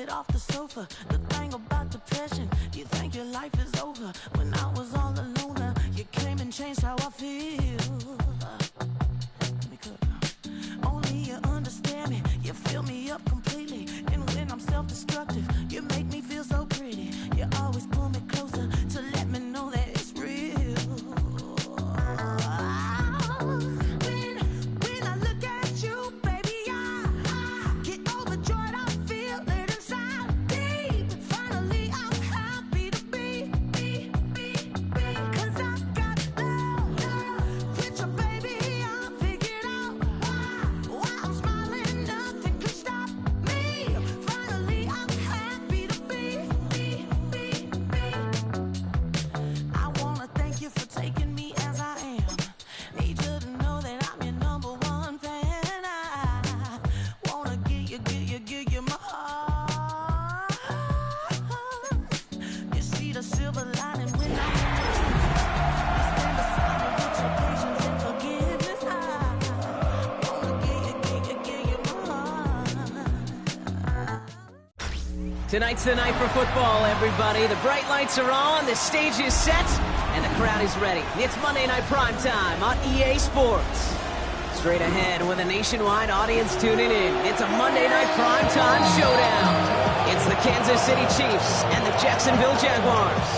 get off the sofa. The thing about depression, you think your life is over. When I was all alone, you came and changed how I feel. Let me cook. Only you understand me, you fill me up completely. And when I'm self-destructive, you make me feel so pretty. You always pull me closer to let me know that it's real. When I look at you, baby, I get overjoyed. I feel it inside me. Finally, I'm happy to be. 'Cause I got love with you, baby. I figured out why I'm smiling. Nothing can stop me. Finally, I'm happy to be. I wanna thank you for taking me as I am. Need you to know that I'm your number one fan. I wanna give you my heart. You see the silver lining when I'm in the trenches. You stand beside me with your patience and forgiveness. I wanna give you my heart. Tonight's the night for football, everybody. The bright lights are on, the stage is set, and the crowd is ready. It's Monday Night Primetime on EA Sports. Straight ahead with a nationwide audience tuning in, it's a Monday Night Primetime showdown. It's the Kansas City Chiefs and the Jacksonville Jaguars.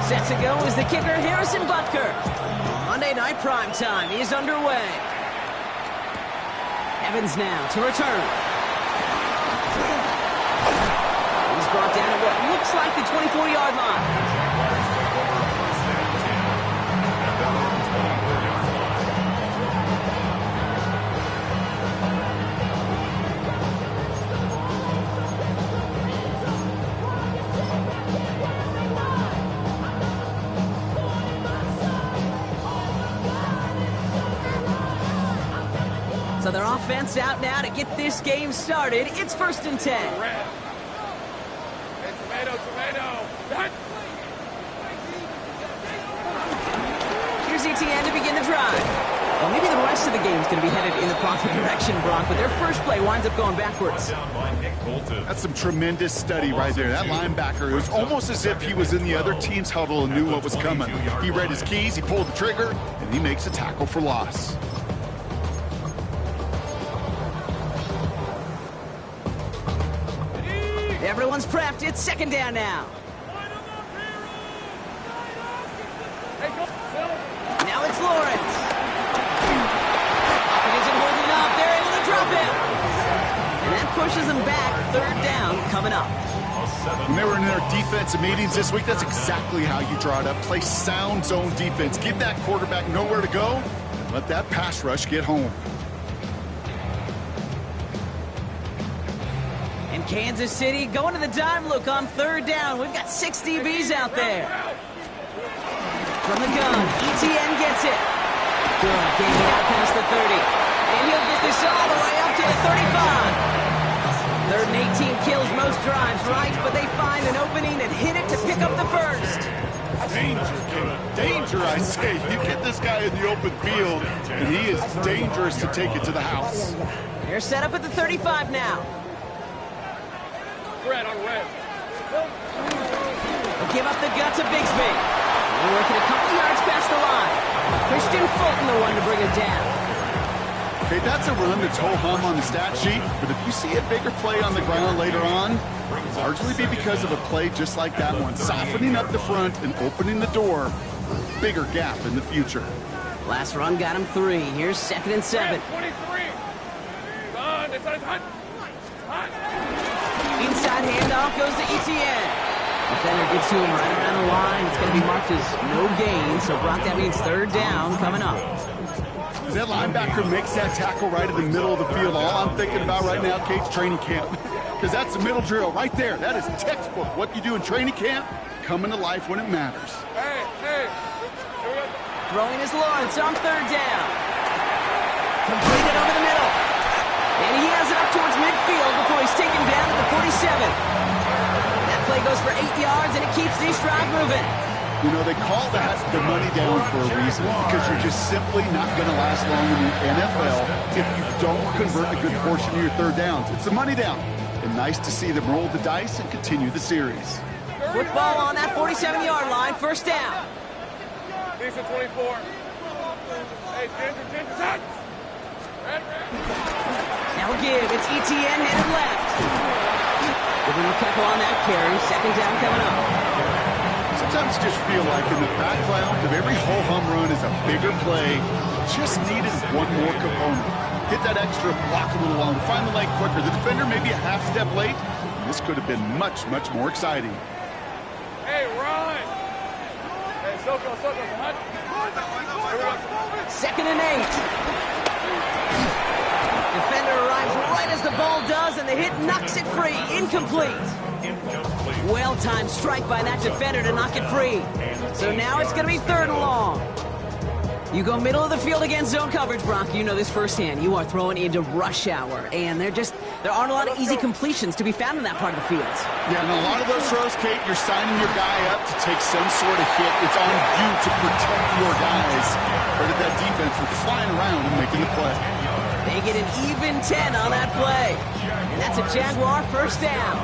Set to go is the kicker, Harrison Butker. Monday Night Primetime is underway. Evans now to return. He's brought down at what looks like the 24-yard line. So their offense out now to get this game started. It's 1st and 10. Here's ETN to begin the drive. Well, maybe the rest of the game's going to be headed in the proper direction, Brock, but their first play winds up going backwards. That's some tremendous study right there. That linebacker, it was almost as if he was in the other team's huddle and knew what was coming. He read his keys, he pulled the trigger, and he makes a tackle for loss. Everyone's prepped. It's 2nd down now. Now it's Lawrence. It isn't holding up. They're able to drop him. And that pushes them back. 3rd down coming up. When they were in their defensive meetings this week, that's exactly how you draw it up. Play sound zone defense. Give that quarterback nowhere to go. And let that pass rush get home. Kansas City going to the dime look on 3rd down. We've got 6 DBs out there. From the gun, ETN gets it. Good, getting it out past the 30. And he'll get this all the way up to the 35. 3rd and 18 kills most drives, right? But they find an opening and hit it to pick up the first. Danger, kid. Danger, I say. You get this guy in the open field, and he is dangerous to take it to the house. They're set up at the 35 now. Red on red. They'll give up the gut to Bigsby. They're working a couple yards past the line. Christian Fulton, the one to bring him down. Okay, that's a run that's ho-hum on the stat sheet, but if you see a bigger play on the ground later on, largely be because of a play just like that one, softening up the front and opening the door, bigger gap in the future. Last run got him 3. Here's 2nd and 7. 23. Done. It's hot. Inside handoff goes to ETN. Defender gets to him right around the line. It's going to be marked as no gain, so Brock, that means 3rd down coming up. As that linebacker makes that tackle right in the middle of the field, all I'm thinking about right now, Kate's training camp. Because that's the middle drill right there. That is textbook. What you do in training camp, coming to life when it matters. Hey. Throwing is Lawrence on 3rd down. Completed over the middle. And he has it up towards midfield before he's taken down at the 47. That play goes goes for 8 yards, and it keeps these drive moving. You know, they call that the money down for a reason, because you're just simply not going to last long in the NFL if you don't convert a good portion of your third downs. It's the money down. And nice to see them roll the dice and continue the series. Football on that 47-yard line, first down. Lisa 24. Hey, Ginger, touch. Now a give. It's ETN headed left. Giving McKeppel on that carry. Second down coming up. Sometimes just feel like in the background of every ho-hum run is a bigger play. Just needed one more component. Hit that extra block a little longer. Find the leg quicker. The defender maybe a half step late. This could have been much, much more exciting. Hey, run. Hey, Soko, hunt. Second and 8. Defender arrives right as the ball does, and the hit knocks it free. Incomplete. Well-timed strike by that defender to knock it free. So now it's going to be third and long. You go middle of the field against zone coverage, Bronco. You know this firsthand. You are throwing into rush hour, and there aren't a lot of easy completions to be found in that part of the field. Yeah, and a lot of those throws, Kate, you're signing your guy up to take some sort of hit. It's on you to protect your guys. Or that defense was flying around and making the play. They get an even 10 on that play. And that's a Jaguar first down.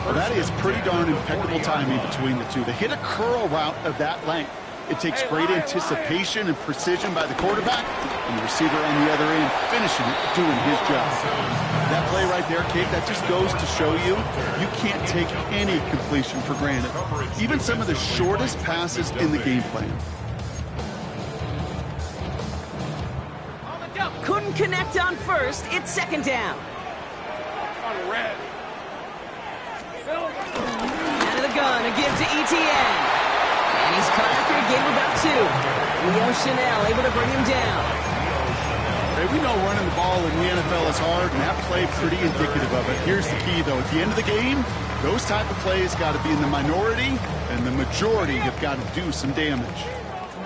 Well, that is pretty darn impeccable timing between the two. To hit a curl route of that length, it takes great anticipation and precision by the quarterback, and the receiver on the other end finishing it, doing his job. That play right there, Kate, that just goes to show you, you can't take any completion for granted. Even some of the shortest passes in the game plan. Couldn't connect on first. It's second down. On red. Out of the gun, a give to ETN. And he's caught after a game of about 2. Leo Chanel able to bring him down. Hey, we know running the ball in the NFL is hard, and that play pretty indicative of it. Here's the key, though. At the end of the game, those type of plays got to be in the minority, and the majority have got to do some damage.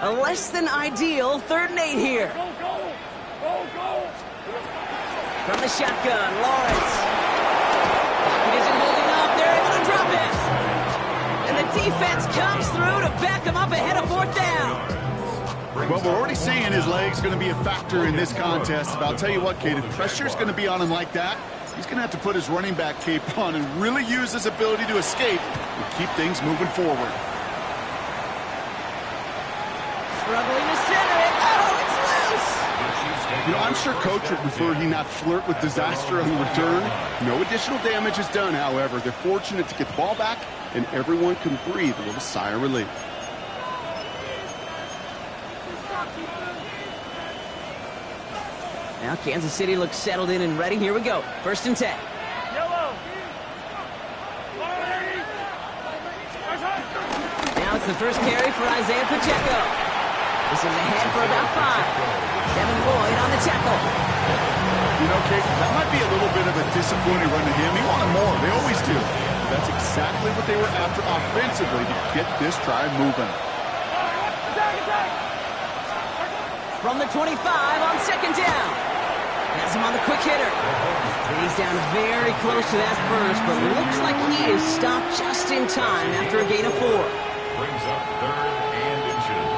A less than ideal third and 8 here. From the shotgun, Lawrence. Pocket isn't holding up. They're able to drop it. And the defense comes through to back him up ahead of fourth down. Well, we're already seeing his leg's going to be a factor in this contest. But I'll tell you what, Kate, if pressure's going to be on him like that, he's going to have to put his running back cape on and really use his ability to escape and keep things moving forward. Struggling to center it. Oh, it's loose. You know, I'm sure Coach would prefer he not flirt with disaster on the return. No additional damage is done, however. They're fortunate to get the ball back, and everyone can breathe a little sigh of relief. Now Kansas City looks settled in and ready. Here we go. First and 10. Now it's the first carry for Isaiah Pacheco. This is ahead for about 5. Devin Lloyd on the tackle. You know, Kate, that might be a little bit of a disappointing run to him. He wanted more. They always do. That's exactly what they were after offensively to get this drive moving. From the 25 on second down. Has him on the quick hitter. And he's down very close to that first, but looks like he is stopped just in time after a gain of 4. Brings up third and inches.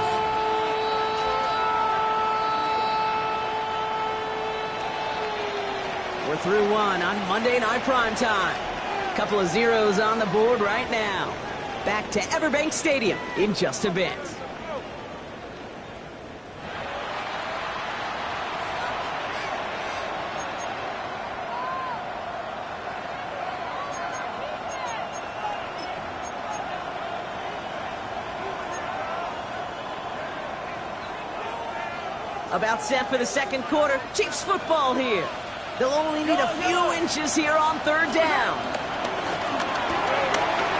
We're through 1 on Monday Night Primetime. Couple of zeros on the board right now. Back to Everbank Stadium in just a bit. About set for the second quarter. Chiefs football here. They'll only need a few inches here on third down.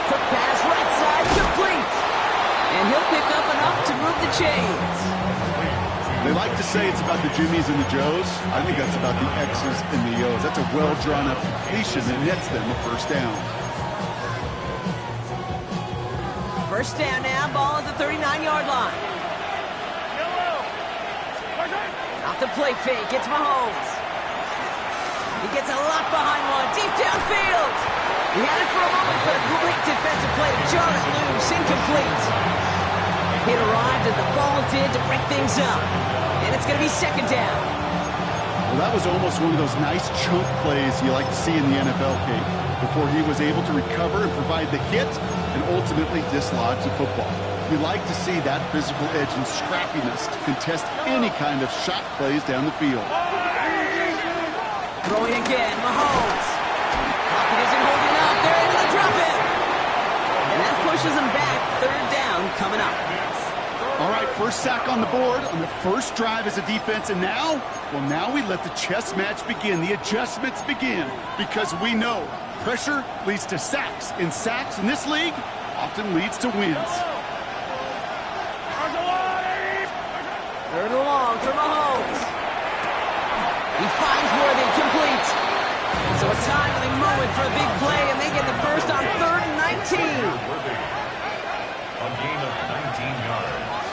Quick pass right side, complete. And he'll pick up enough to move the chains. They like to say it's about the Jimmies and the Joes. I think that's about the X's and the O's. That's a well-drawn-up completion that nets them the first down. First down now, ball at the 39-yard line. Off the play fake, it's Mahomes. He gets a lot behind one, deep downfield. He had it for a moment but a great defensive play to jar it loose. Incomplete. Hit arrived as the ball did to break things up. And it's going to be second down. Well, that was almost one of those nice chunk plays you like to see in the NFL, Kate, before he was able to recover and provide the hit and ultimately dislodge the football. You like to see that physical edge and scrappiness to contest any kind of shot plays down the field. Throwing again, Mahomes. Pocket isn't holding up. They're able to drop it. And that pushes them back. Third down coming up. All right, first sack on the board on the first drive as a defense, and now we let the chess match begin. The adjustments begin because we know pressure leads to sacks, and sacks in this league often leads to wins. Third and long for Mahomes. He finds Worthy, complete. So a timely moment for a big play, and they get the first on 3rd and 19. A gain of 19 yards.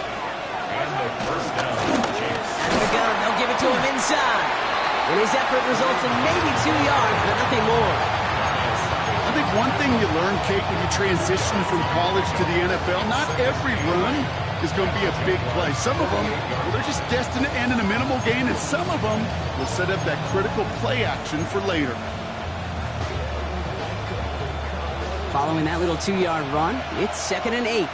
And the first down. Out of the gun, they'll give it to him inside. And his effort results in maybe 2 yards, but nothing more. I think one thing you learn, Kate, when you transition from college to the NFL, not every run is going to be a big play. Some of them, well, they're just destined to end in a minimal gain, and some of them will set up that critical play action for later. Following that little 2-yard run, it's 2nd and 8.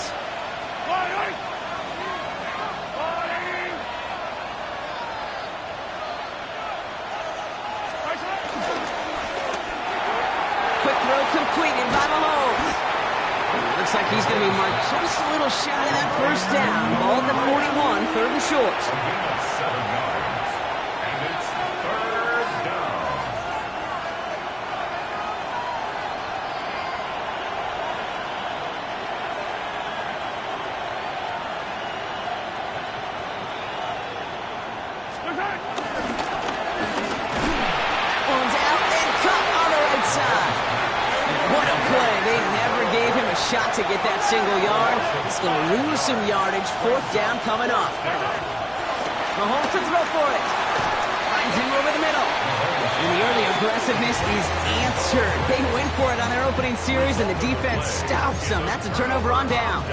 Quick throw completed by Mahomes. Looks like he's going to be marked just a little shy of that first down. Ball at the 41, 3rd and short. A gain of 7 yards. And it's 3rd down. One's out and cut on the right side. What a play. They never gave him a shot to get that single yard. He's going to lose some yardage. 4th down coming up. Mahomes to throw for it. Finds him over the middle. And the early aggressiveness is answered. They went for it on their opening series, and the defense stops them. That's a turnover on downs.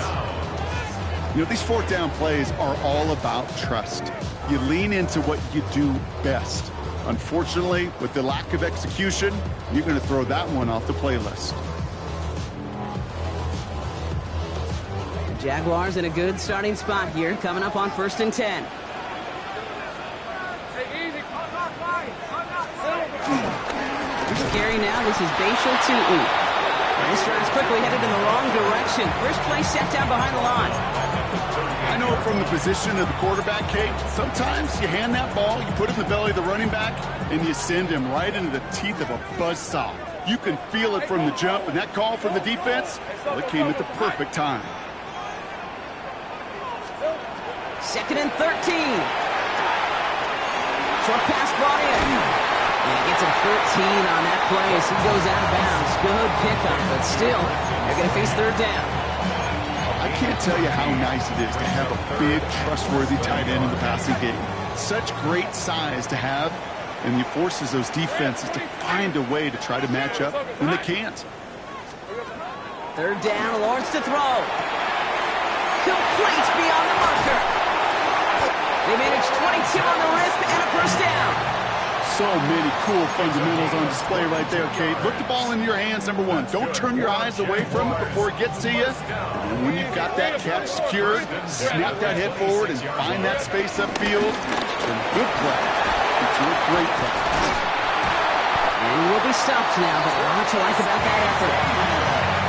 You know, these 4th down plays are all about trust. You lean into what you do best. Unfortunately, with the lack of execution, you're going to throw that one off the playlist. The Jaguars in a good starting spot here, coming up on 1st and 10. Scary now, this is Bashal Tootin. This drive's quickly headed in the wrong direction. First play set down behind the line. I know from the position of the quarterback, Kate, sometimes you hand that ball, you put it in the belly of the running back, and you send him right into the teeth of a buzzsaw. You can feel it from the jump, and that call from the defense, well, it came at the perfect time. 2nd and 13. Short pass brought in. And he gets him 13 on that play as he goes out of bounds. Good pickup, but still, they're going to face 3rd down. I can't tell you how nice it is to have a big, trustworthy tight end in the passing game. Such great size to have, and he forces those defenses to find a way to try to match up when they can't. 3rd down, Lawrence to throw. Complete beyond the marker. They managed 22 on the rip and a first down. So many cool fundamentals on display right there, Kate. Put the ball in your hands, number one. Don't turn your eyes away from it before it gets to you. And when you've got that catch secured, snap that head forward and find that space upfield. And good play. It's a great play. And we'll be stopped now, but a lot to like about that effort.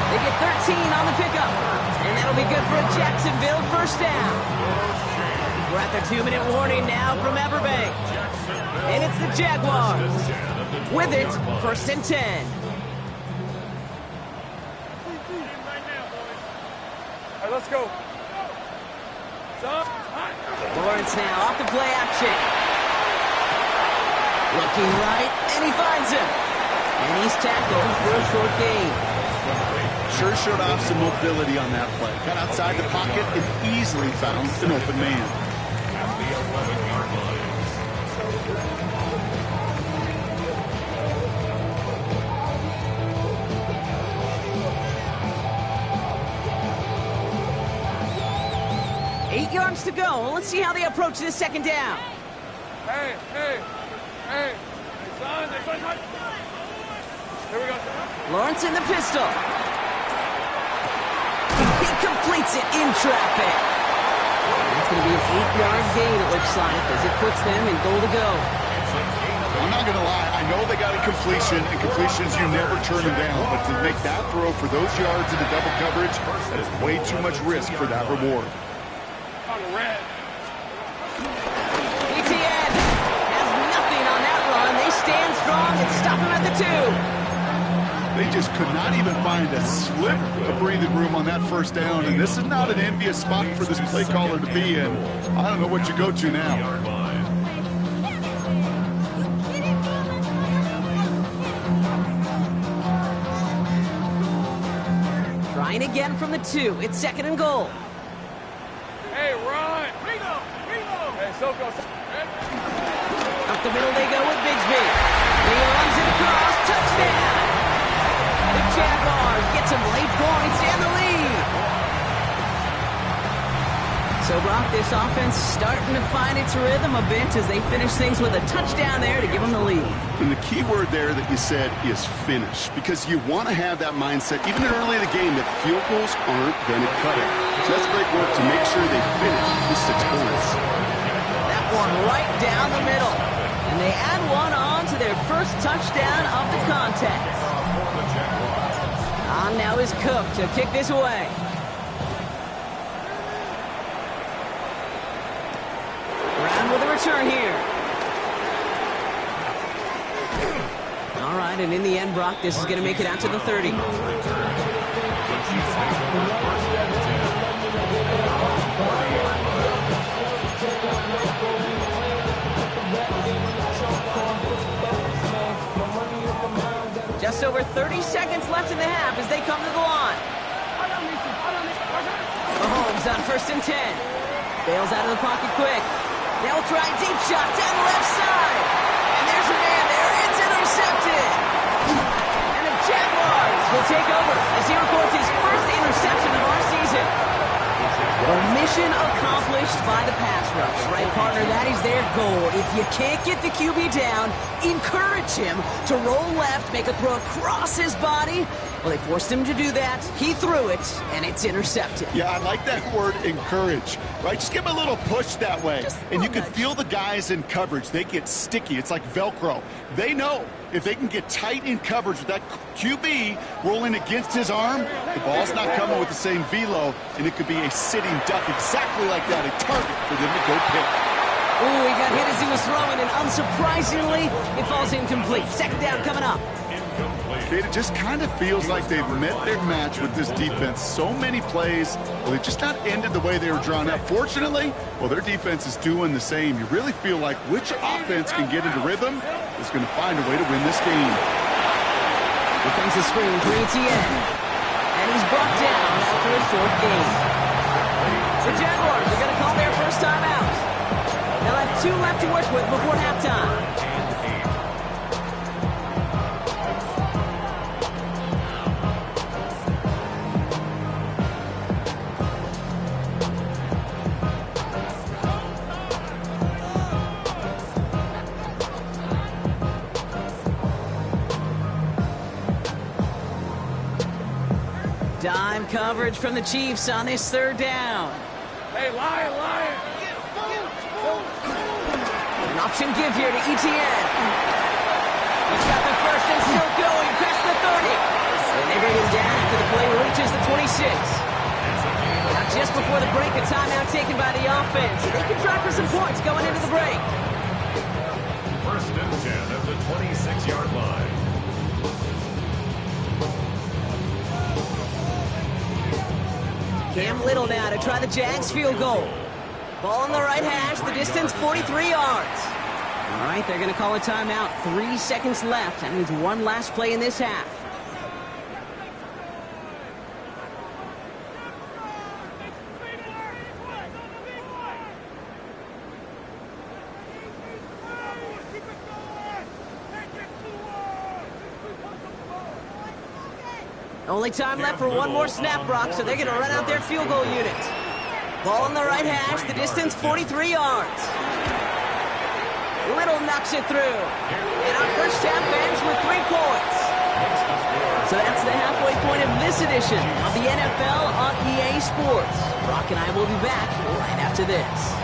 They get 13 on the pickup. And that'll be good for a Jacksonville first down. We're at the 2-minute warning now from Everbank. And it's the Jaguars. With it, 1st and 10. All right, let's go. Lawrence now off the play action. Looking right, and he finds him. And he's tackled for a short gain. Sure showed off some mobility on that play. Got outside the pocket and easily found an open man. At the 11-yard line. 8 yards to go. Let's see how they approach this second down. Hey, son. Here we go. Lawrence in the pistol. He completes it in traffic. That's going to be an 8-yard gain, it looks like, as it puts them in goal to go. I'm not going to lie. I know they got a completion, and completions, you never turn them down. But to make that throw for those yards into double coverage, that is way too much risk for that reward. On red. ETN has nothing on that run. They stand strong and stop him at the 2. They just could not even find a sliver of breathing room on that first down, and this is not an envious spot for this play caller to be in. I don't know what you go to now. Trying again from the 2. It's 2nd and goal. Hey, run. Hey, Soko. Up the middle they go with Bigsby. He runs it across. Touchdown. The Jaguars get some late points and the lead. So, Brock, this offense starting to find its rhythm a bit as they finish things with a touchdown there to give them the lead. And the key word there that you said is finish, because you want to have that mindset, even early in the game, that field goals aren't going to cut it. So that's great work to make sure they finish with 6 points. That one right down the middle. And they add one on to their first touchdown of the contest. On now is Cook to kick this away. Brown with a return here. All right, and in the end, Brock, this is going to make it out to the 30. Just over 30 seconds left in the half as they come to the line. Mahomes on 1st and 10. Bails out of the pocket quick. They'll try deep shot down the left side. And there's a man there. It's intercepted. And the Jaguars will take over as he records his first interception of our season. Well, mission accomplished by the pass rush, right, partner? That is their goal. If you can't get the QB down, encourage him to roll left, make a throw across his body. Well, they forced him to do that. He threw it, and it's intercepted. Yeah, I like that word, encourage, right? Just give him a little push that way. And you can feel the guys in coverage. They get sticky. It's like Velcro. They know if they can get tight in coverage with that QB rolling against his arm, the ball's not coming with the same velo, and it could be a sitting duck exactly like that, a target for them to go pick. Ooh, he got hit as he was throwing, and unsurprisingly, it falls incomplete. 2nd down coming up. It just kind of feels like they've met their match with this defense. So many plays, well, they've just not ended the way they were drawn up. Fortunately, well, their defense is doing the same. You really feel like which offense can get into rhythm is going to find a way to win this game. Here comes the screen for ETN. And he's brought down after a short gain. The Jaguars are going to call their first time out. They'll have 2 left to work with before halftime. Dime coverage from the Chiefs on this 3rd down. Hey, Lion. An option give here to ETN. He's got the first and still going past the 30. And they bring him down after the play reaches the 26. Now just before the break, a timeout taken by the offense. They can try for some points going into the break. 1st and 10 at the 26-yard line. Cam Little now to try the Jags field goal. Ball on the right hash, the distance 43 yards. All right, they're going to call a timeout. 3 seconds left. That means one last play in this half. Only time left for one more snap, Brock, so they're going to run out their field goal unit. Ball on the right hash, the distance 43 yards. Little knocks it through. And our first half ends with 3 points. So that's the halfway point of this edition of the NFL on EA Sports. Brock and I will be back right after this.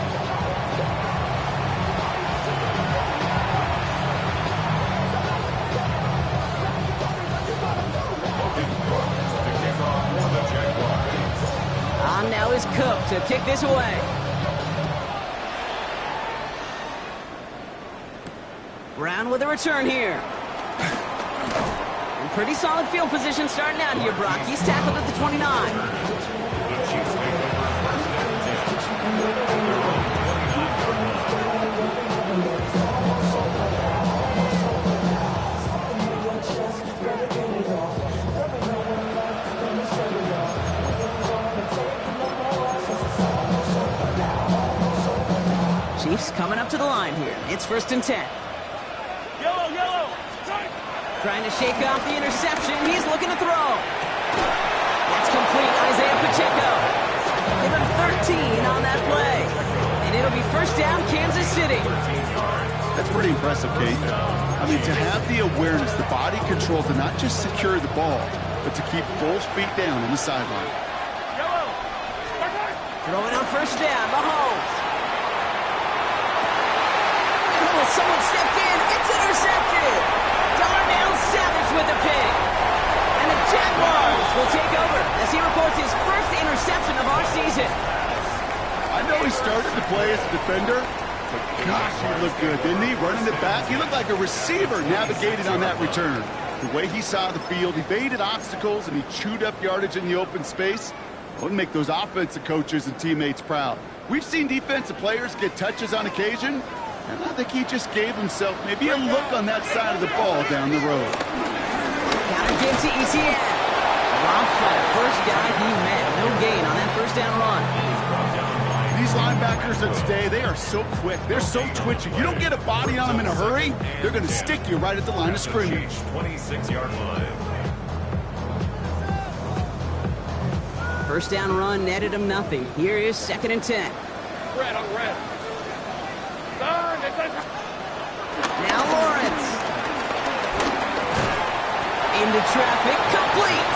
On now is Cook to kick this away. Brown with a return here. And pretty solid field position starting out here, Brock. He's tackled at the 29. Chiefs coming up to the line here. It's 1st and 10. Yellow, yellow. Trying to shake off the interception. He's looking to throw. That's complete. Isaiah Pacheco. Give him 13 on that play. And it'll be 1st down, Kansas City. That's pretty impressive, Kate. I mean, to have the awareness, the body control to not just secure the ball, but to keep both feet down on the sideline. Yellow. Throwing on 1st down, Mahomes. Someone stepped in. It's intercepted. Darnell Savage with the pick. And the Jaguars will take over as he reports his first interception of our season. I know he started to play as a defender, but gosh, he looked good, didn't he? Running it back, he looked like a receiver navigated on that return. The way he saw the field, he baited obstacles, and he chewed up yardage in the open space. Wouldn't make those offensive coaches and teammates proud. We've seen defensive players get touches on occasion, and I think he just gave himself maybe a look on that side of the ball down the road. Counter give to ETN. Rob Flat, first guy he met. No gain on that 1st down run. These linebackers of today, they are so quick. They're so twitchy. You don't get a body on them in a hurry, they're going to stick you right at the line of scrimmage. 26-yard line. 1st down run netted him nothing. Here is 2nd and 10. Red on red. Now Lawrence. Into traffic, complete.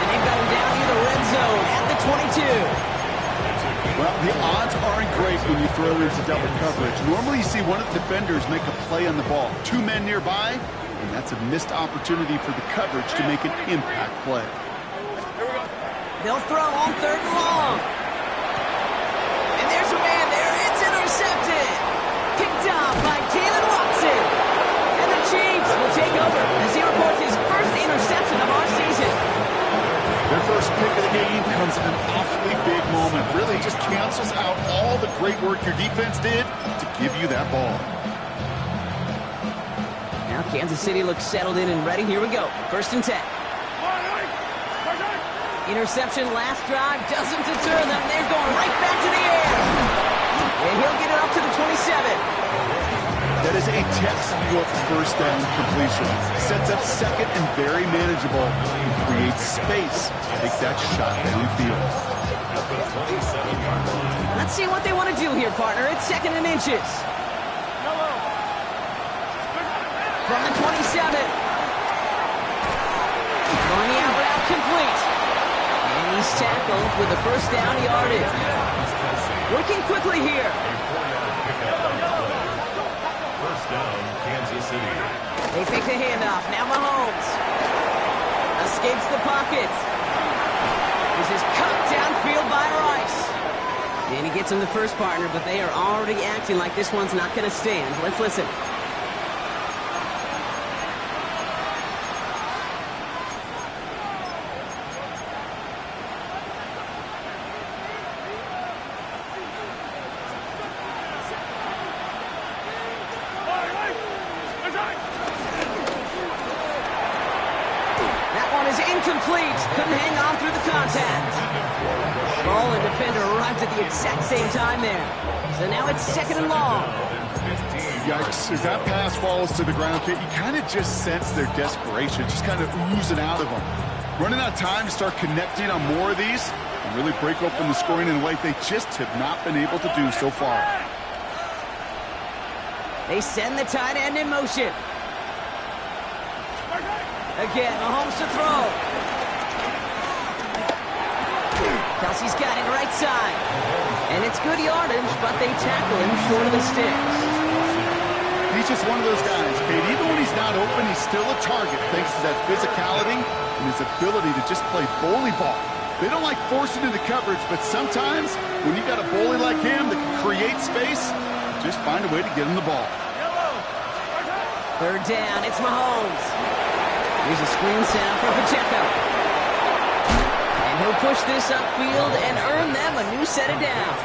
And they've got him down near the red zone at the 22. Well, the odds aren't great when you throw into double coverage. Normally you see one of the defenders make a play on the ball. 2 men nearby, and that's a missed opportunity for the coverage to make an impact play. They'll throw on 3rd and long. And there's a man there. It's intercepted. Picked off by Jalen Watson. And the Chiefs will take over as he reports his first interception of our season. Their first pick of the game comes at an awfully big moment. Really just cancels out all the great work your defense did to give you that ball. Now Kansas City looks settled in and ready. Here we go. 1st and 10. Interception last drive doesn't deter them. They're going right back to the air. And he'll get it up to the 27. That is a textbook 1st down completion. Sets up 2nd and very manageable. And creates space to take that shot downfield. Let's see what they want to do here, partner. It's 2nd and inches. From the 27. Going the out route complete. And he's tackled with the 1st down yardage. Working quickly here. 1st down, Kansas City. They fake the handoff. Now Mahomes. Escapes the pocket. This is cut downfield by Rice. And he gets him the first partner, but they are already acting like this one's not going to stand. Let's listen. Incomplete. Couldn't hang on through the contact. Ball and defender arrived at the exact same time there. So now it's 2nd and long. Yikes. As that pass falls to the ground, Kate, you kind of just sense their desperation, just kind of oozing out of them. Running out of time to start connecting on more of these. and really break open the scoring in a way they just have not been able to do so far. They send the tight end in motion. Again, Mahomes to throw. Kelsey's got it right side. And it's good yardage, but they tackle him short of the sticks. He's just one of those guys, Kate. Even when he's not open, he's still a target thanks to that physicality and his ability to just play bully ball. They don't like forcing into coverage, but sometimes when you got a bully like him that can create space, just find a way to get him the ball. Third down, it's Mahomes. Here's a screen sound for Pacheco. And he'll push this upfield and earn them a new set of downs.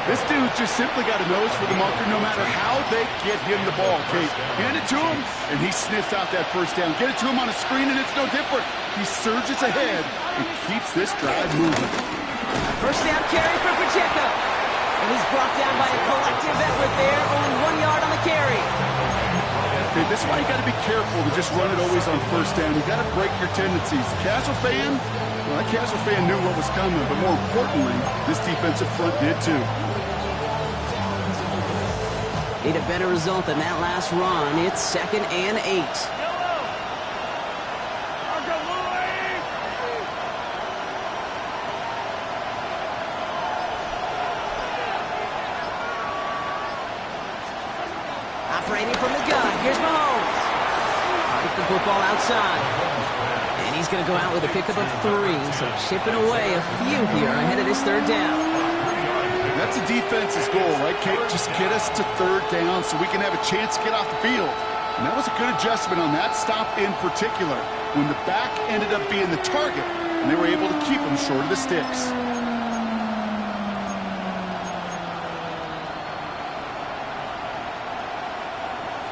This dude just simply got a nose for the marker no matter how they get him the ball, Kate. Hand it to him, and he sniffs out that first down. Get it to him on a screen, and it's no different. He surges ahead and keeps this drive moving. First down carry for Pacheco. And he's brought down by a collective effort there. Only 1 yard on the carry. Okay, this is why you got to be careful to just run it always on first down. You got to break your tendencies. Casual fan, well, that casual fan knew what was coming, but more importantly, this defensive front did too. Need a better result than that last run. It's 2nd and 8. Operating from the gun. Here's Mahomes. Finds the football outside. And he's going to go out with a pickup of 3. So chipping away a few here ahead of this third down. That's a defense's goal, right, Kate? Just get us to third down so we can have a chance to get off the field. And that was a good adjustment on that stop in particular, when the back ended up being the target, and they were able to keep him short of the sticks.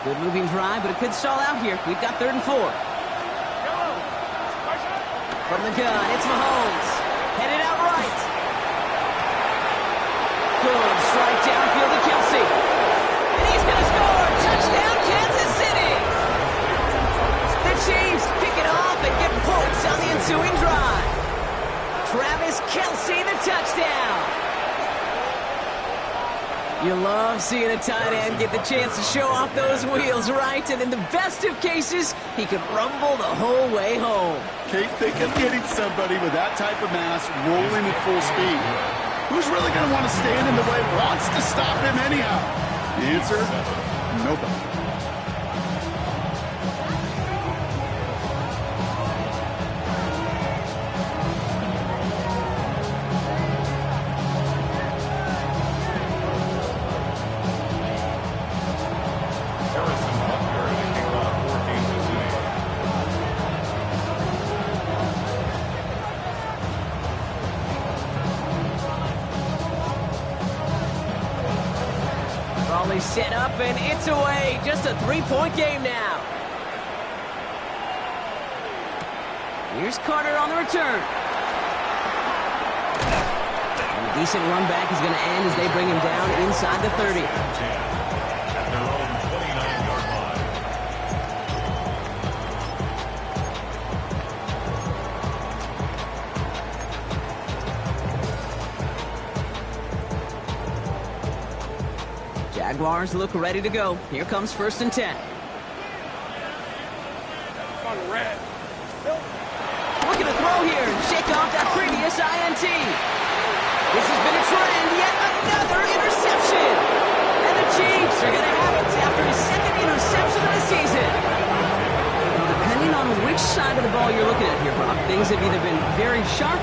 Good moving drive, but it could stall out here. We've got 3rd and 4. From the gun, it's Mahomes. Headed out right. Good strike downfield to Kelsey. And he's going to score. Touchdown, Kansas City. The Chiefs pick it off and get points on the ensuing drive. Travis Kelsey, the touchdown. You love seeing a tight end get the chance to show off those wheels, right? And in the best of cases, he could rumble the whole way home. Kate, think of getting somebody with that type of mass rolling at full speed. Who's really going to want to stand in the way, wants to stop him anyhow? The answer, nobody. Set up and it's away. Just a 3-point game now. Here's Carter on the return. And a decent run back is going to end as they bring him down inside the 30. At their own 29-yard Jaguars look ready to go. Here comes 1st and 10. Looking to throw here and shake off that previous INT. This has been a trend. Yet another interception. And the Chiefs are going to have it after his 2nd interception of the season. Well, depending on which side of the ball you're looking at here, Brock, things have either been very sharp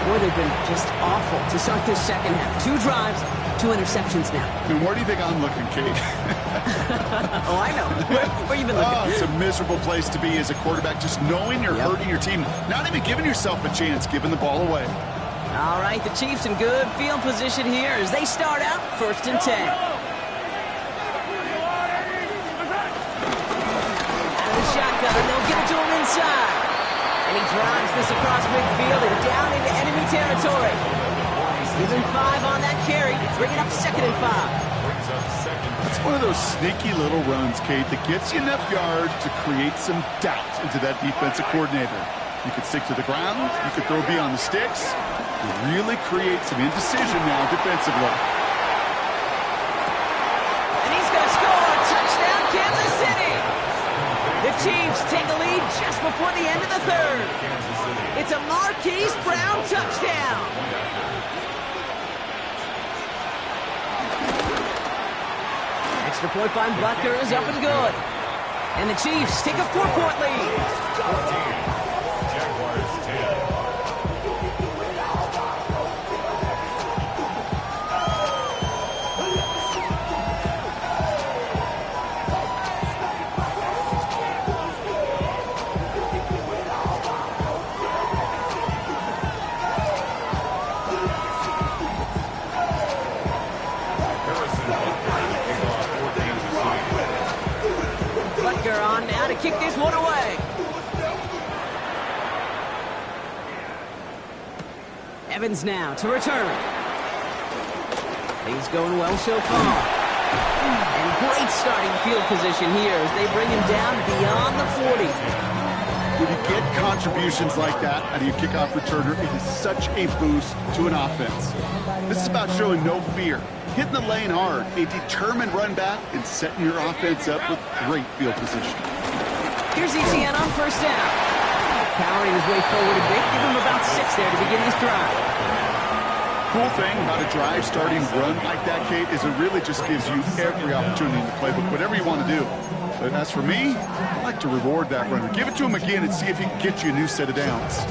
or they've been just awful to start this second half. 2 drives, 2 interceptions now. And where do you think I'm looking, Kate? Oh, I know. Where you been looking? Oh, it's a miserable place to be as a quarterback, just knowing you're hurting your team, not even giving yourself a chance, giving the ball away. All right, the Chiefs in good field position here as they start out 1st and 10. Out of the shotgun, they'll give it to him inside. And he drives this across midfield and down into enemy territory. Give him 5 on that carry. Bring it up 2nd and 5. That's one of those sneaky little runs, Kate, that gets you enough yards to create some doubt into that defensive coordinator. You could stick to the ground. You could throw beyond the sticks. And really create some indecision now defensively. And he's going to score. Touchdown, Kansas City. The Chiefs take a lead just before the end of the third. It's a Marquise Brown touchdown. Extra point by Butker is up and good. And the Chiefs take a 4-point lead. Jaguars 10. Butker on now to kick this one away. Evans now to return. Things going well so far. And great starting field position here as they bring him down beyond the 40. When you get contributions like that out of your kickoff returner, it is such a boost to an offense. This is about showing no fear, hitting the lane hard, a determined run back, and setting your offense up with great field position. Here's ETN on first down. Powering his way forward a bit, give him about 6 there to begin this drive. Cool thing about a drive starting run like that, Kate, is it really just gives you every opportunity in the playbook, whatever you want to do. But as for me, I like to reward that runner. Give it to him again and see if he can get you a new set of downs.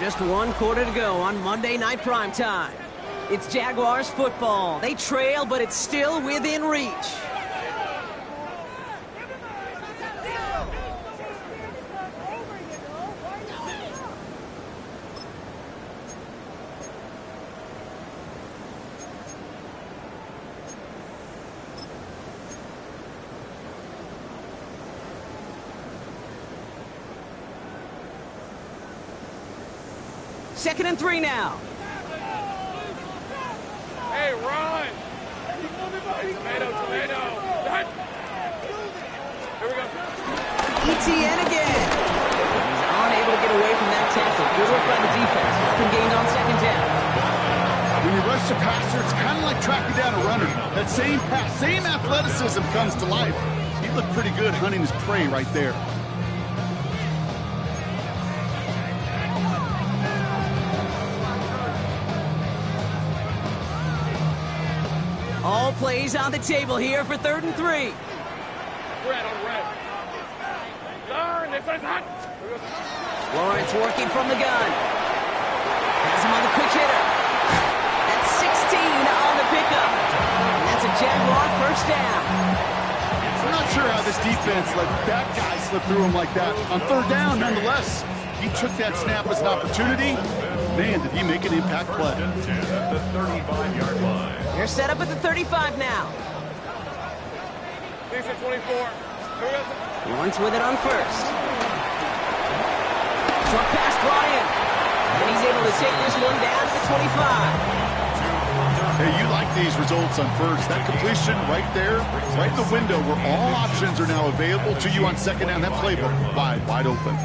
Just 1 quarter to go on Monday Night Primetime. It's Jaguars football. They trail, but it's still within reach. Second and 3 now. Hey, run! Tomato, tomato. Here we go. ETN again. He's unable to get away from that tackle. Good work by the defense. Nothing gained on second down. When you rush the passer, it's kind of like tracking down a runner. That same pass, same athleticism comes to life. He looked pretty good hunting his prey right there. All plays on the table here for 3rd and 3. Red on red. Learn, this is hot. Lawrence working from the gun. Has him on the quick hitter. That's 16 on the pickup. And that's a Jaguar first down. I'm not sure how this defense let that guy slip through him like that. On 3rd down, nonetheless, he took that snap as an opportunity. Man, did he make an impact play. At the 35-yard line. They're set up at the 35 now. These are 24. Here we go. Lawrence with it on first. Short pass brought in. And he's able to take this one down to the 25. Hey, you like these results on first. That completion right there, right in the window where all options are now available to you on second down. That playbook wide open.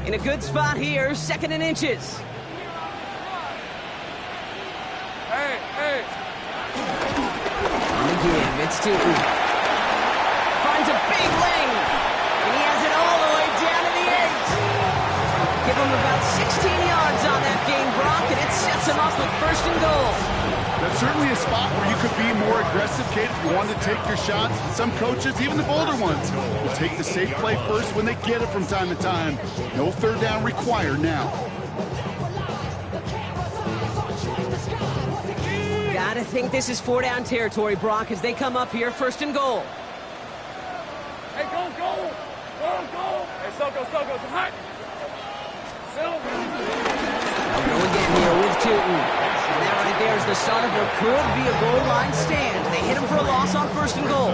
In a good spot here, 2nd and inches. Hey, hey. And again, it's Tootin. Finds a big lane. And he has it all the way down to the 8. Give him about 16 yards on that game, Brock, and it sets him up with 1st and goal. That's certainly a spot where you could be more aggressive, Kate, if you wanted to take your shots. Some coaches, even the bolder ones, will take the safe play first when they get it from time to time. No 3rd down required now. Gotta think this is 4-down territory, Brock, as they come up here, 1st and goal. Hey, go, go. Go, go. Hey, Soko, some hot. Silver. They'll go again here with Tootin. And that here's the start of what could be a goal line stand. They hit him for a loss on 1st and goal.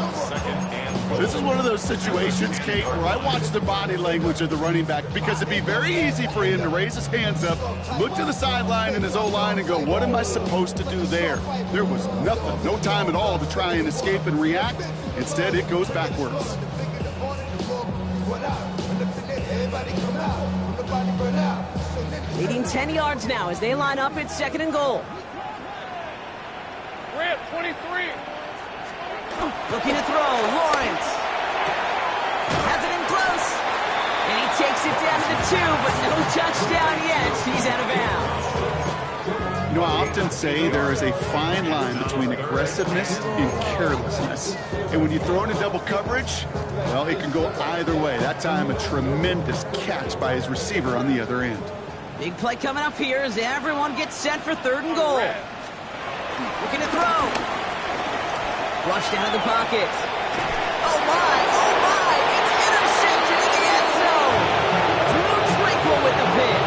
This is one of those situations, Kate, where I watch the body language of the running back because it'd be very easy for him to raise his hands up, look to the sideline in his O-line and go, what am I supposed to do there? There was nothing, no time at all to try and escape and react. Instead, it goes backwards. Leading 10 yards now as they line up at 2nd and goal. We're at 23. Looking to throw, Lawrence. Has it in close. And he takes it down to the 2, but no touchdown yet. He's out of bounds. You know, I often say there is a fine line between aggressiveness and carelessness. And when you throw in a double coverage, well, it can go either way. That time, a tremendous catch by his receiver on the other end. Big play coming up here as everyone gets set for 3rd and goal. Looking to throw. Flushed out of the pocket. Oh my, it's intercepted in the end zone. Drew Tranquil with the pick.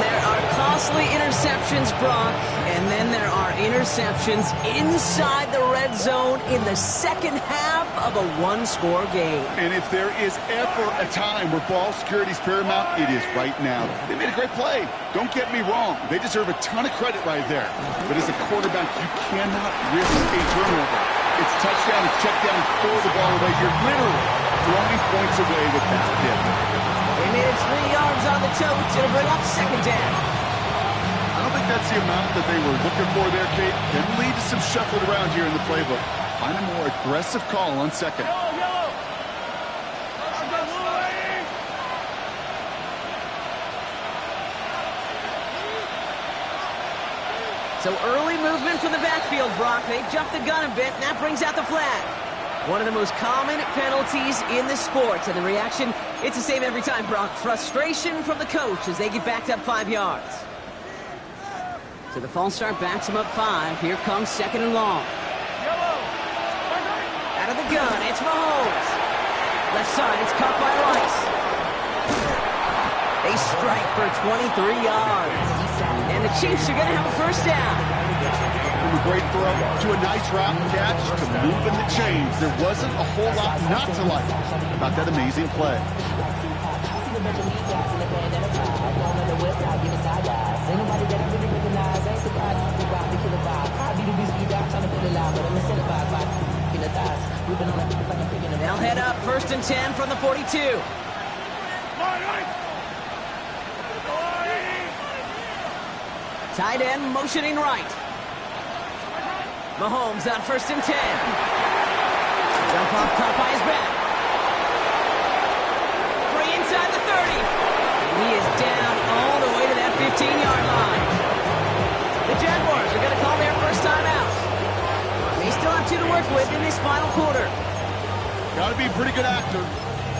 There are costly interceptions, Brock, and then there are interceptions inside the red zone in the 2nd half of a 1-score game. And if there is ever a time where ball security is paramount, it is right now. They made a great play. Don't get me wrong. They deserve a ton of credit right there. But as a quarterback, you cannot risk a turnover. It's touchdown and check down and throw the ball away. You're literally throwing points away with that hit. They made it 3 yards on the tote. It'll bring up 2nd down. I don't think that's the amount that they were looking for there, Kate. Can lead to some shuffling around here in the playbook. Find a more aggressive call on 2nd. So early movement from the backfield, Brock. They jumped the gun a bit, and that brings out the flag. One of the most common penalties in the sport. And the reaction, it's the same every time, Brock. Frustration from the coach as they get backed up 5 yards. So the false start backs them up 5. Here comes 2nd and long. Out of the gun, it's Mahomes. Left side, it's caught by Rice. They strike for 23 yards. And the Chiefs are going to have a 1st down. From a great throw to a nice route catch to moving the chains. There wasn't a whole lot not to like about that amazing play. They'll head up 1st and 10 from the 42. Tight end motioning right. Mahomes on 1st and 10. Jump off caught by his back. Free inside the 30. And he is down all the way to that 15-yard line. The Jaguars are going to call their 1st time out. They still have 2 to work with in this final quarter. Got to be a pretty good actor.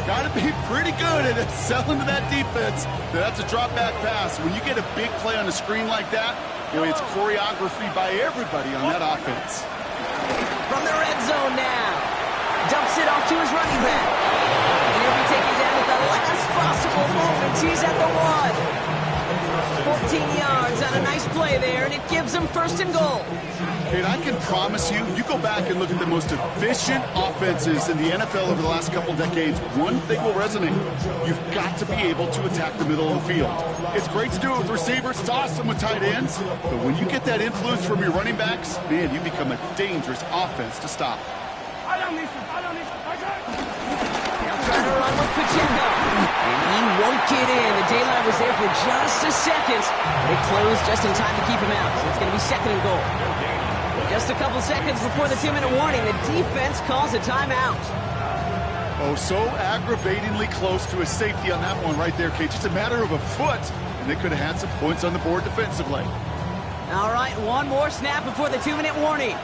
Got to be pretty good at selling to that defense. That's a drop back pass. When you get a big play on the screen like that, boy, it's choreography by everybody on that offense. From the red zone now. Dumps it off to his running back. And he'll be taken down at the last possible moment. He's at the 1. 14 yards on a nice play there, and it gives them 1st and goal. And I can promise you, you go back and look at the most efficient offenses in the NFL over the last couple decades, one thing will resonate. You've got to be able to attack the middle of the field. It's great to do it with receivers. It's awesome with tight ends. But when you get that influence from your running backs, man, you become a dangerous offense to stop. They'll try to run with Pacheco. And he won't get in. The daylight was there for just a second. They closed just in time to keep him out. So it's going to be 2nd and goal. Just a couple seconds before the 2-minute warning, the defense calls a timeout. Oh, so aggravatingly close to a safety on that one right there, Kate. Just a matter of a foot, and they could have had some points on the board defensively. All right, one more snap before the 2-minute warning.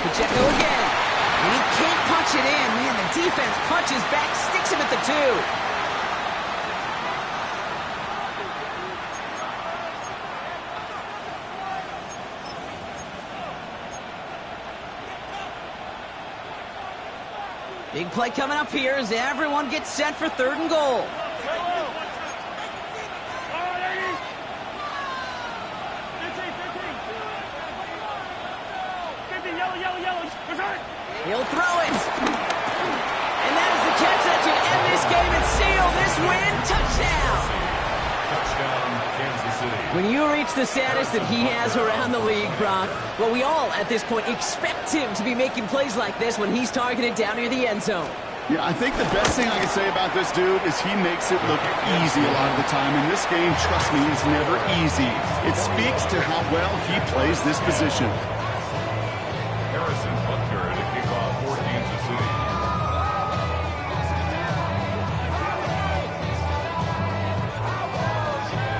Pacheco again. And he can't punch it in. Man, the defense punches back, sticks him at the 2. Big play coming up here as everyone gets set for 3rd and goal. He'll throw it. And that is the catch that should end this game and seal this win. Touchdown. Touchdown, Kansas City. When you reach the status that he has around the league, Brock, well, we all at this point expect him to be making plays like this when he's targeted down near the end zone. Yeah, I think the best thing I can say about this dude is he makes it look easy a lot of the time. In this game, trust me, it's never easy. It speaks to how well he plays this position. Harrison Butker to kick off for Kansas City.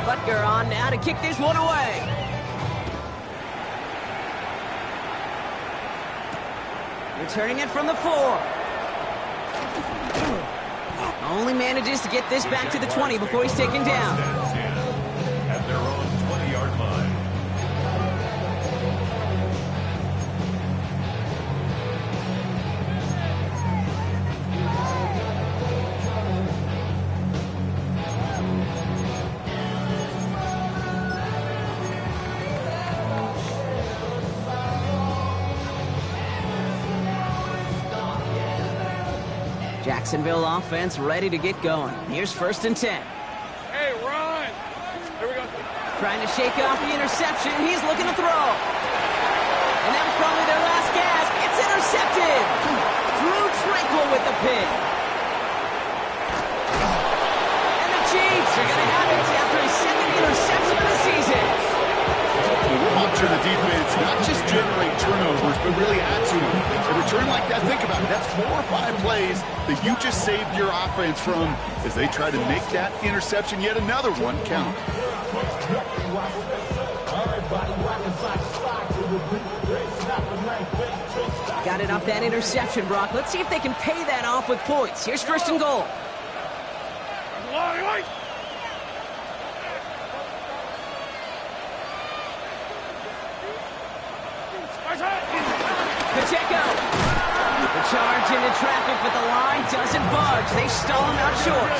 Butker on now to kick this one away. Returning it from the 4. Only manages to get this back to the 20 before he's taken down. At their own 20-yard line. Jacksonville offense ready to get going. Here's 1st and 10. Hey, run! Here we go. Trying to shake off the interception. He's looking to throw. And that was probably their last gasp. It's intercepted. Drew Tranquil with the pick. And the Chiefs are going to have it after his 2nd interception of the season. We're watching the defense not just generate turnovers, but really add to them. A return like that, think about it, that's 4 or 5 plays that you just saved your offense from as they try to make that interception, yet another one, count. Got it off that interception, Brock. Let's see if they can pay that off with points. Here's 1st and goal. Pacheco. The charge into traffic, but the line doesn't budge. They stall him out short.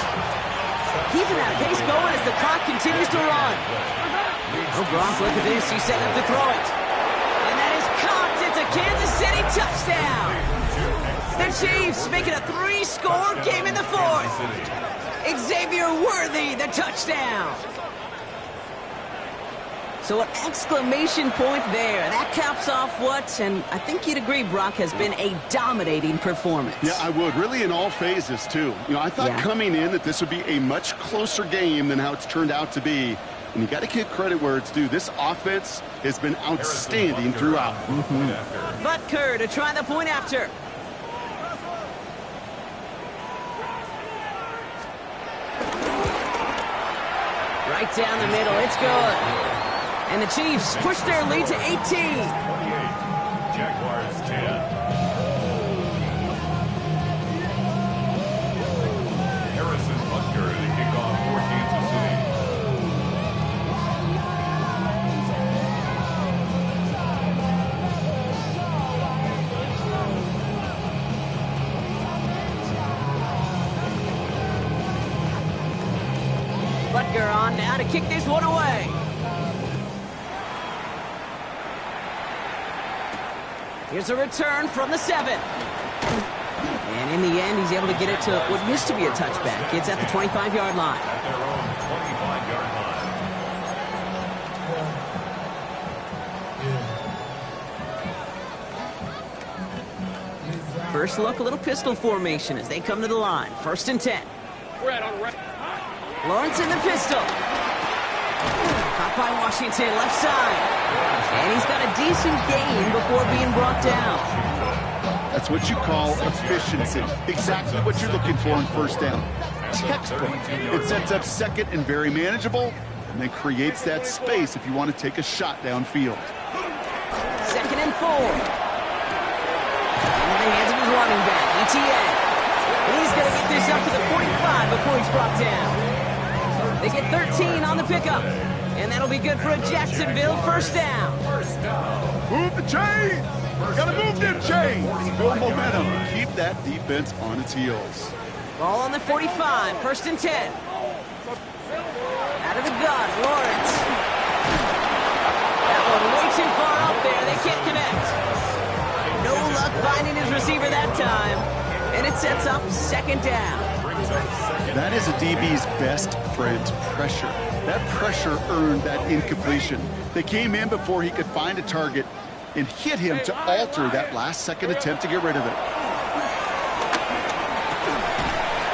Keeping that pace going as the clock continues to run. Oh, Brock, look at this. He's setting up to throw it. And that is caught. It's a Kansas City touchdown. The Chiefs making a 3-score game in the 4th. Xavier Worthy, the touchdown. So an exclamation point there. That caps off what, and I think you'd agree, Brock, has been a dominating performance. Yeah, I would. Really in all phases, too. You know, I thought coming in that this would be a much closer game than how it's turned out to be. And you got to give credit where it's due. This offense has been outstanding throughout. Butker to try the point after. Right down the middle. It's good. And the Chiefs push their lead to 18. 28. Jaguars 10. Harrison Butker to kick off for Kansas City. Butker on now to kick this one away. Here's a return from the 7. And in the end, he's able to get it to what used to be a touchback. It's at the 25-yard line. At their own 25-yard line. First look, a little pistol formation as they come to the line. 1st and 10. Red on red. Lawrence in the pistol. Caught by Washington, left side. And he's got a decent gain before being brought down. That's what you call efficiency. Exactly what you're looking for in 1st down. Textbook. It sets up 2nd and very manageable, and then creates that space if you want to take a shot downfield. 2nd and 4. Into the hands of his running back, ETN. And he's going to get this up to the 45 before he's brought down. They get 13 on the pickup. And that'll be good for a Jacksonville 1st down. Move the chains! Gotta move them chains! Build momentum. Keep that defense on its heels. Ball on the 45, 1st and 10. Out of the gun, Lawrence. That one way too far up there. They can't connect. No luck by finding his receiver that time. And it sets up second down. That is a DB's best friend, pressure. That pressure earned that incompletion. They came in before he could find a target and hit him to alter that last-second attempt to get rid of it.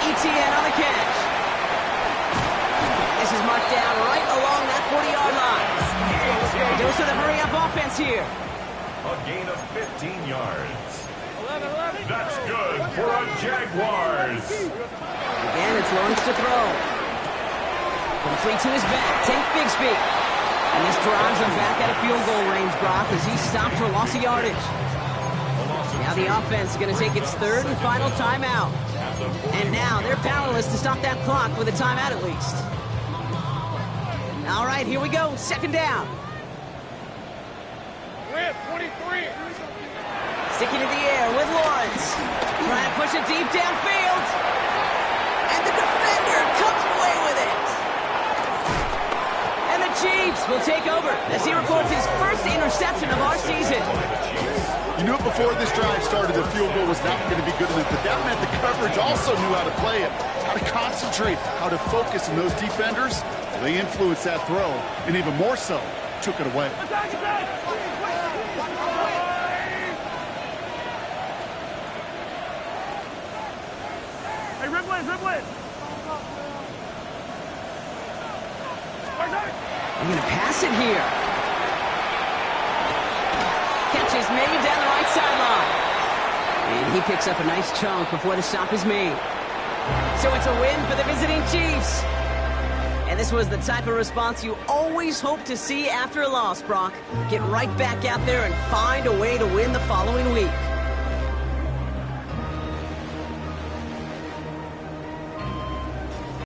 ETN on the catch. This is marked down right along that 40-yard line. Goes to the hurry-up offense here. A gain of 15 yards. That's good for a Jaguars. Again, it's Lawrence to throw. Complete to his back, Tank Bigsby. And this drives him back out of field goal range, Brock, as he stopped for loss of yardage. Now the offense is going to take its third and final timeout. And now they're powerless to stop that clock with a timeout at least. All right, here we go, second down. Red 23. Sticking in the air with Lawrence. Trying to push it deep downfield. And the defender comes away with it. And the Chiefs will take over as he records his first interception of our season. You knew before this drive started the field goal was not going to be good enough, but that meant the coverage also knew how to play it, how to concentrate, how to focus on those defenders. They influenced that throw, and even more so, took it away. Hey, Riblet. I'm going to pass it here. Catch is made down the right sideline. And he picks up a nice chunk before the stop is made. So it's a win for the visiting Chiefs. And this was the type of response you always hope to see after a loss, Brock. Get right back out there and find a way to win the following week.